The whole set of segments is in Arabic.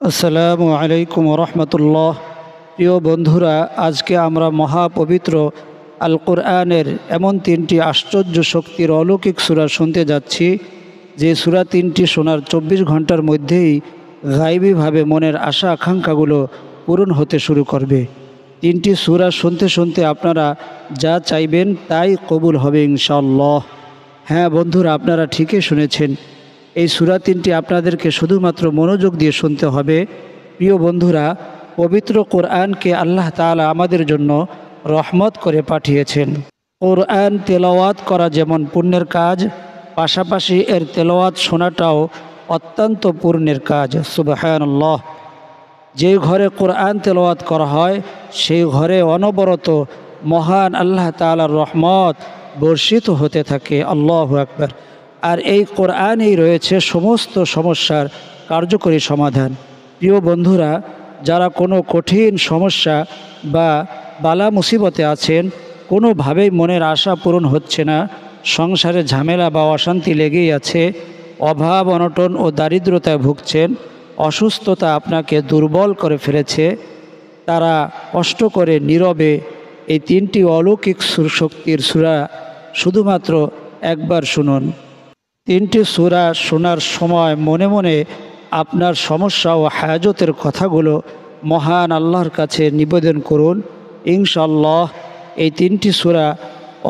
আসসালামু আলাইকুম রহমতুল্লাহ। প্রিয় বন্ধুরা, আজকে আমরা মহাপবিত্র আল কোরআনের এমন তিনটি আশ্চর্য শক্তির অলৌকিক সূরা শুনতে যাচ্ছি, যে সূরা তিনটি শোনার 24 ঘন্টার মধ্যেই গায়বীভাবে মনের আশা আকাঙ্ক্ষাগুলো পূরণ হতে শুরু করবে। তিনটি সূরা শুনতে শুনতে আপনারা যা চাইবেন তাই কবুল হবে ইনশাআল্লাহ। হ্যাঁ বন্ধুরা, আপনারা ঠিকই শুনেছেন, এই সূরা তিনটি আপনাদেরকে শুধুমাত্র মনোযোগ দিয়ে শুনতে হবে। প্রিয় বন্ধুরা, পবিত্র কোরআনকে আল্লাহ তাআলা আমাদের জন্য রহমত করে পাঠিয়েছেন। কোরআন তেলাওয়াত করা যেমন পুণ্যের কাজ, পাশাপাশি এর তেলাওয়াত শোনাটাও অত্যন্ত পুণ্যের কাজ। সুবহানাল্লাহ। যে ঘরে কোরআন তেলাওয়াত করা হয় সেই ঘরে অনবরত মহান আল্লাহ তাআলার রহমত বর্ষিত হতে থাকে। আল্লাহু আকবার। আর এই কোরআনেই রয়েছে সমস্ত সমস্যার কার্যকরী সমাধান। প্রিয় বন্ধুরা, যারা কোনো কঠিন সমস্যা বা বালা মুসিবতে আছেন, কোনোভাবেই মনের আশা পূরণ হচ্ছে না, সংসারে ঝামেলা বা অশান্তি লেগেই আছে, অভাব অনটন ও দারিদ্রতায় ভুগছেন, অসুস্থতা আপনাকে দুর্বল করে ফেলেছে, তারা কষ্ট করে নীরবে এই তিনটি অলৌকিক শক্তির সূরা শুধুমাত্র একবার শুনুন। তিনটি সূরা শোনার সময় মনে মনে আপনার সমস্যা ও হাজতের কথাগুলো মহান আল্লাহর কাছে নিবেদন করুন। ইনশাআল্লাহ এই তিনটি সূরা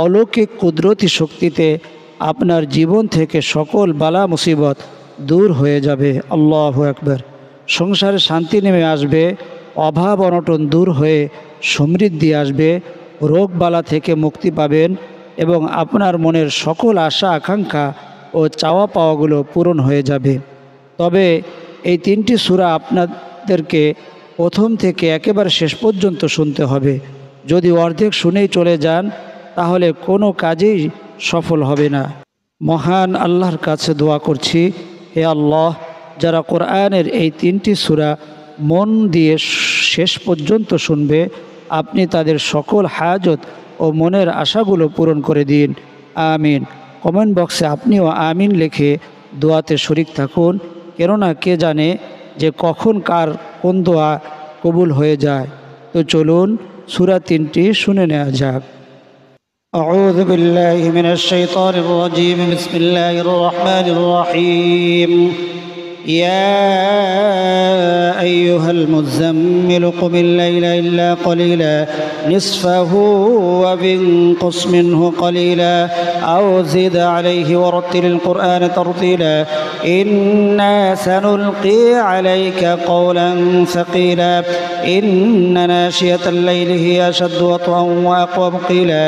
অলৌকিক কুদরতি শক্তিতে আপনার জীবন থেকে সকল বালা মুসিবত দূর হয়ে যাবে। আল্লাহু আকবার। সংসারে শান্তি নেমে আসবে, অভাব অনটন দূর হয়ে সমৃদ্ধি আসবে, রোগ বালা থেকে মুক্তি পাবেন এবং আপনার মনের সকল আশা আকাঙ্ক্ষা ও চাওয়া পাওয়াগুলো পূরণ হয়ে যাবে। তবে এই তিনটি সূরা আপনাদেরকে প্রথম থেকে একেবারে শেষ পর্যন্ত শুনতে হবে। যদি অর্ধেক শুনেই চলে যান তাহলে কোনো কাজেই সফল হবে না। মহান আল্লাহর কাছে দোয়া করছি, হে আল্লাহ, যারা কোরআনের এই তিনটি সূরা মন দিয়ে শেষ পর্যন্ত শুনবে, আপনি তাদের সকল হাজত ও মনের আশাগুলো পূরণ করে দিন। আমিন। কমেন্ট বক্সে আপনিও আমিন লিখে দোয়াতে শরিক থাকুন, কেননা কে জানে যে কখন কার কোন দোয়া কবুল হয়ে যায়। তো চলুন সূরা তিনটি শুনে নেওয়া যাক। আউযু বিল্লাহি মিনাশ শাইতানির রাজীম। বিসমিল্লাহির রহমানির রহিম। يا أيها المزمل قم الليل إلا قليلا نصفه وانقص منه قليلا أو زد عليه ورتل القرآن ترتيلا إنا سنلقي عليك قولا ثقيلا إن ناشئة الليل هي أشد وطئا وأقوم قيلا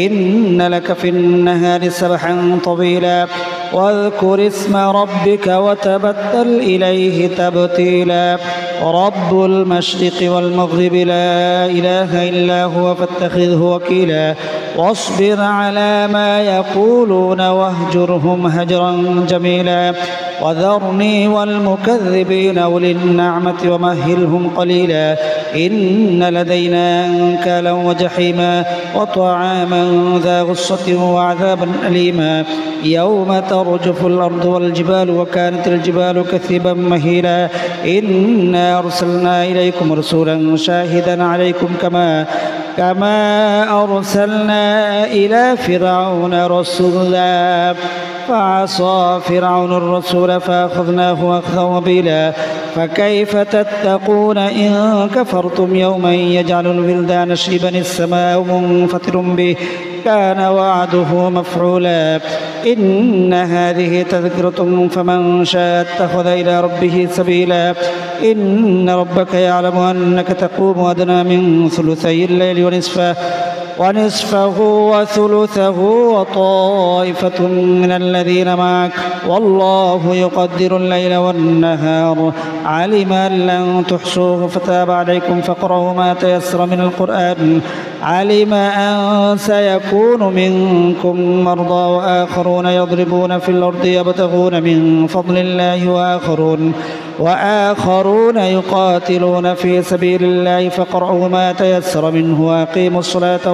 إن لك في النهار سبحا طويلا واذكر اسم ربك وتبتل إليه تبتيلا رب المشرق والمغرب لا إله إلا هو فاتخذه وكيلا واصبر على ما يقولون واهجرهم هجرا جميلا وذرني والمكذبين أولي النعمة ومهلهم قليلا إن لدينا أنكالا وجحيما وطعاما ذا غصة وعذابا أليما يوم ترجف الأرض والجبال وكانت الجبال كثيبا مهيلا إنا أرسلنا إليكم رسولا شاهدا عليكم كما أرسلنا إلى فرعون رسولا فعصى فرعون الرسول فأخذناه أخذا وبيلا فكيف تتقون إن كفرتم يوما يجعل الولدان شيبا السماء منفطر به كان وعده مفعولا إن هذه تذكرة فمن شاء اتخذ إلى ربه سبيلا إن ربك يعلم أنك تقوم أدنى من ثلثي الليل ونصفه وثلثه وطائفة من الذين معك والله يقدر الليل والنهار علم أن لن تحصوه فتاب عليكم فاقرؤوا ما تيسر من القرآن علم أن سيكون منكم مرضى وآخرون يضربون في الأرض يبتغون من فضل الله وآخرون يقاتلون في سبيل الله فاقرؤوا ما تيسر منه وأقيموا الصلاة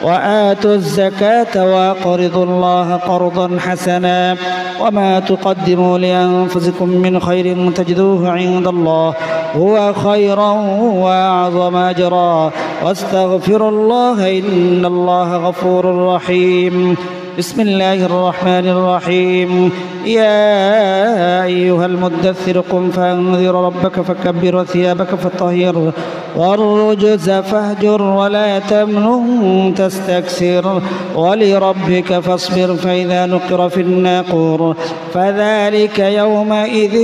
وآتوا الزكاة وأقرضوا الله قرضا حسنا وما تقدموا لأنفسكم من خير تجدوه عند الله هو خيرا وأعظم أجرا واستغفروا الله إن الله غفور رحيم. بسم الله الرحمن الرحيم. يا أيها المدثر قم فأنذر ربك فكبر وثيابك فطهر والرجز فاهجر ولا تمنن تستكثر ولربك فاصبر فإذا نقر في الناقور فذلك يومئذ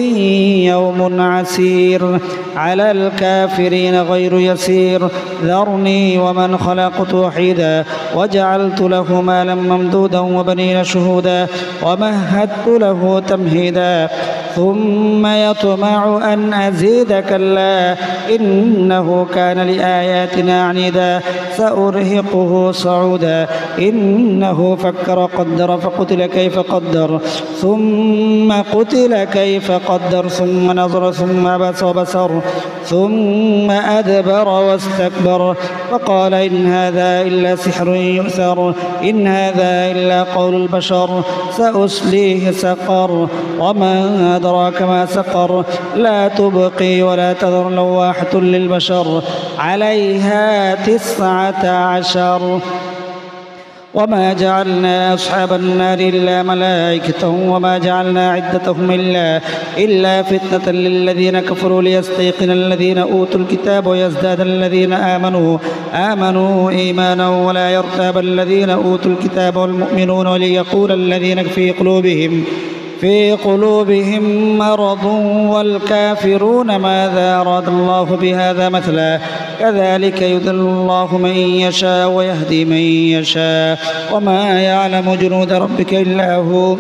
يوم عسير على الكافرين غير يسير ذرني ومن خلقت وحيدا وجعلت له مالا ممدودا وبنين شهودا ومهدت له تمهيدا ثم يطمع أن أزيد كلا إنه كان لآياتنا عنيدا سأرهقه صعودا إنه فكر قدر فقتل كيف قدر ثم قتل كيف قدر ثم نظر ثم عبس وبصر ثم أدبر واستكبر فقال إن هذا إلا سحر يؤثر إن هذا إلا قول البشر سأصليه سقر وما أدراك ما سقر لا تبقي ولا تذر لواحة للبشر عليها 19 وما جعلنا أصحاب النار إلا ملائكة وما جعلنا عدتهم إلا فتنة للذين كفروا ليستيقن الذين أوتوا الكتاب ويزداد الذين آمنوا إيمانا ولا يرتاب الذين أوتوا الكتاب والمؤمنون وليقول الذين في قلوبهم مرض والكافرون ماذا أراد الله بهذا مثلا كذلك يضل الله من يشاء ويهدي من يشاء وما يعلم جنود ربك إلا هو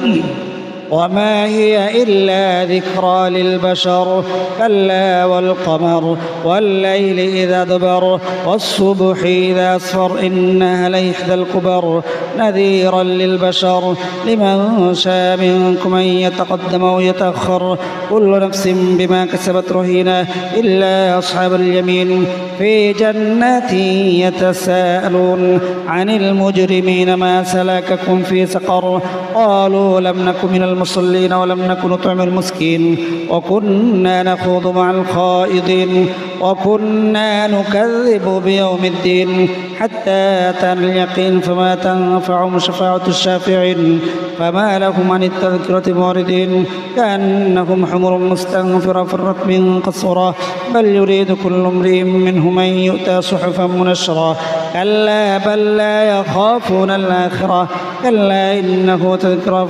وما هي إلا ذكرى للبشر كلا والقمر والليل إذا دبر والصبح إذا أسفر إنها لإحدى الكبر نذيرا للبشر لمن شاء منكم أن يتقدم أو يتأخر كل نفس بما كسبت رهينة إلا أصحاب اليمين في جنات يتساءلون عن المجرمين ما سلككم في سقر قالوا لم نك من المصلين ولم نك نطعم المسكين وكنا نخوض مع الخائضين وكنا نكذب بيوم الدين حتى أتانا اليقين فما تنفعهم شفاعة الشافعين فما لهم عن التذكرة معرضين كأنهم حمر مستنفرة فرت من قسورة بل يريد كل امرئ منهم أن يؤتى صحفا منشرة كلا بل لا يخافون الآخرة كلا إنه تذكرة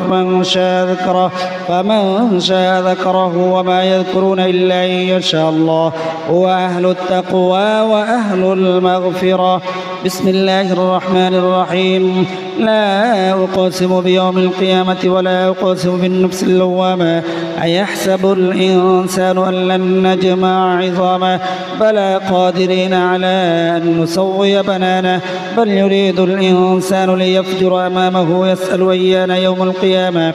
فمن شاء ذكره وما يذكرون إلا إن يشاء الله هو أهل التقوى وأهل المغفرة. بسم الله الرحمن الرحيم. لا أقسم بيوم القيامة ولا أقسم بالنفس اللوامة أيحسب الإنسان أن لن نجمع عظامه بلى قادرين على أن نسوي بنانه بل يريد الإنسان ليفجر أمامه يسأل أيان يوم القيامة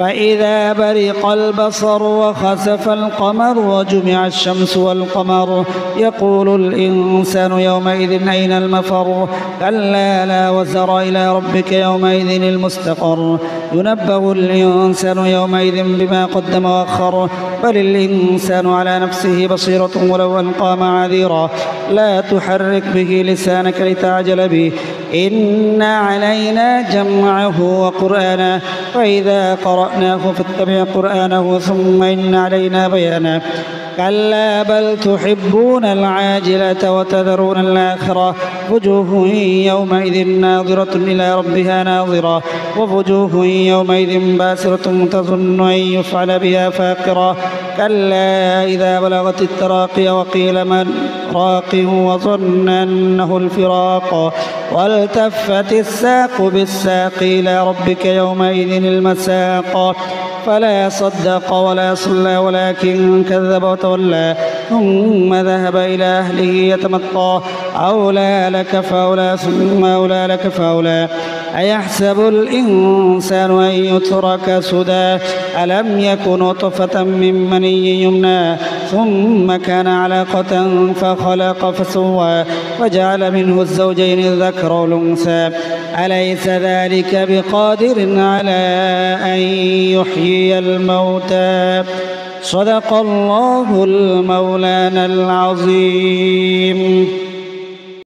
فإذا برق البصر وخسف القمر وجمع الشمس والقمر يقول الإنسان يومئذ أين المفر كلا لا وزر إلى ربك يومئذ المستقر ينبأ الإنسان يومئذ بما قدم وأخر بل الإنسان على نفسه بصيرة ولو ألقى معاذيره لا تحرك به لسانك لتعجل به إن علينا جمعه وقرآنه فإذا قرأناه فاتبع قرآنه ثم إن علينا بيانه كلا بل تحبون العاجلة وتذرون الآخرة وجوه يومئذ ناظرة إلى ربها ناظرة ووجوه يومئذ باسرة تظن أن يفعل بها فاقرة كلا إذا بلغت التراقي وقيل من راق وظن أنه الفراق والتفت الساق بالساق إلى ربك يومئذ المساق فلا صدق ولا صلى ولكن كذب وتولى ثم ذهب إلى أهله يتمطى أولى لك فأولى ثم أولى لك فأولى أيحسب الإنسان أن يترك سدى ألم يكن نطفة من مني يمنى ثم كان علقة فخلق فسوى وجعل منه الزوجين الذكر والأنثى أليس ذلك بقادر على أن يحيي الموتى صدق الله المولانا العظيم.